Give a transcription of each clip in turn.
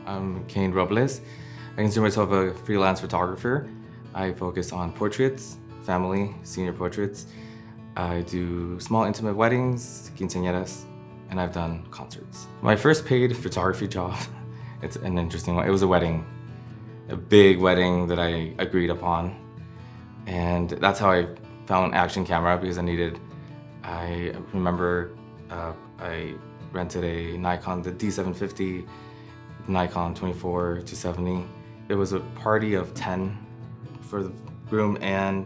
I'm Cain Robles. I consider myself a freelance photographer. I focus on portraits, family, senior portraits. I do small intimate weddings, quinceañeras, and I've done concerts. My first paid photography job, it's an interesting one. It was a wedding, a big wedding that I agreed upon. And that's how I found an action camera because I remember I rented a Nikon, the D750, Nikon 24-70. It was a party of 10 for the groom and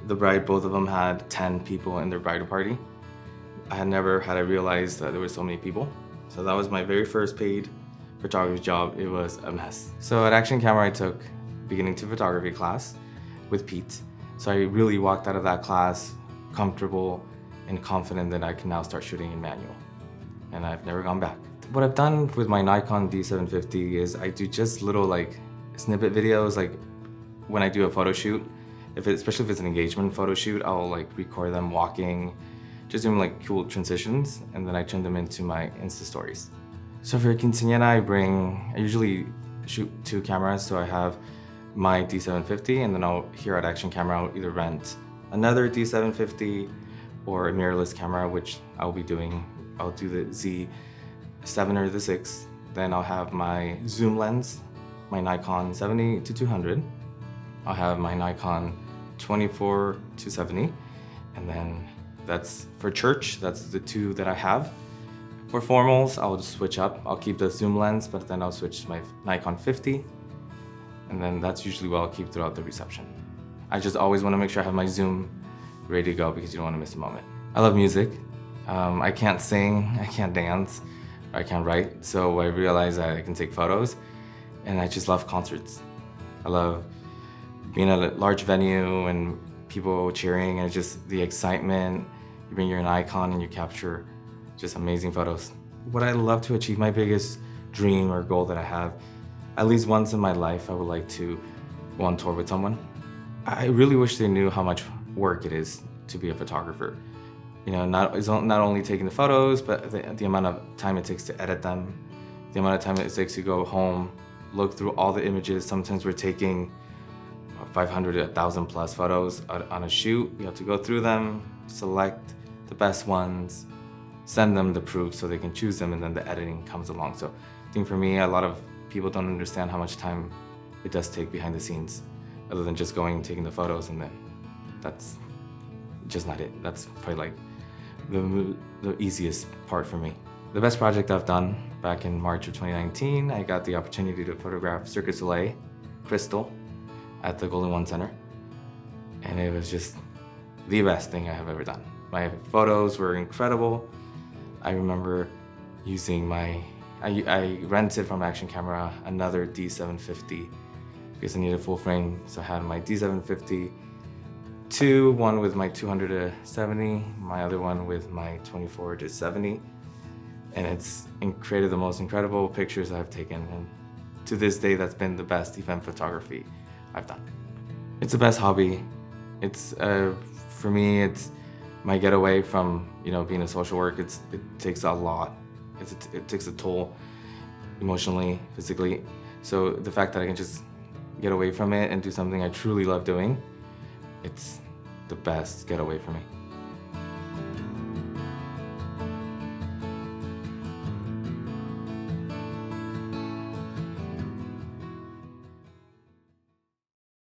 the bride. Both of them had 10 people in their bridal party. I realized that there were so many people. So that was my very first paid photography job. It was a mess. So at Action Camera, I took beginning to photography class with Pete. So I really walked out of that class comfortable and confident that I can now start shooting in manual. And I've never gone back. What I've done with my Nikon D750 is I do just little snippet videos, like when I do a photo shoot, especially if it's an engagement photo shoot, I'll record them walking, just doing cool transitions, and then I turn them into my Insta stories. So for a quinceañera, I usually shoot 2 cameras, so I have my D750, and then here at Action Camera, I'll either rent another D750 or a mirrorless camera, which I'll be doing. I'll do the Z7 or the 6. Then I'll have my zoom lens, my Nikon 70-200. I'll have my Nikon 24-70, and then that's for church. That's the 2 that I have. For formals, I'll just switch up. I'll keep the zoom lens, but then I'll switch to my Nikon 50, and then that's usually what I'll keep throughout the reception. I just always want to make sure I have my zoom ready to go because you don't want to miss a moment. I love music. I can't sing, I can't dance, I can't write, so I realized that I can take photos, and I just love concerts. I love being at a large venue and people cheering and just the excitement. You bring your Nikon and you capture just amazing photos. What I love to achieve, my biggest dream or goal that I have, at least once in my life, I would like to go on tour with someone. I really wish they knew how much work it is to be a photographer. It's not only taking the photos, but the amount of time it takes to edit them, the amount of time it takes to go home, look through all the images. Sometimes we're taking 500 to 1,000 plus photos on a shoot. You have to go through them, select the best ones, send them the proof so they can choose them, and then the editing comes along. So I think for me, a lot of people don't understand how much time it does take behind the scenes, other than just going and taking the photos, and then that's just not it. That's probably the easiest part for me. The best project I've done, back in March of 2019, I got the opportunity to photograph Cirque du Soleil, Crystal, at the Golden One Center. And it was just the best thing I have ever done. My photos were incredible. I remember using I rented from Action Camera another D750 because I needed a full frame. So I had my D750, one with my 200-70, my other one with my 24-70. And it's created the most incredible pictures I've taken. And to this day, that's been the best event photography I've done. It's the best hobby. For me, it's my getaway from being a social work. It takes a lot. It takes a toll emotionally, physically. So the fact that I can just get away from it and do something I truly love doing, it's the best getaway for me.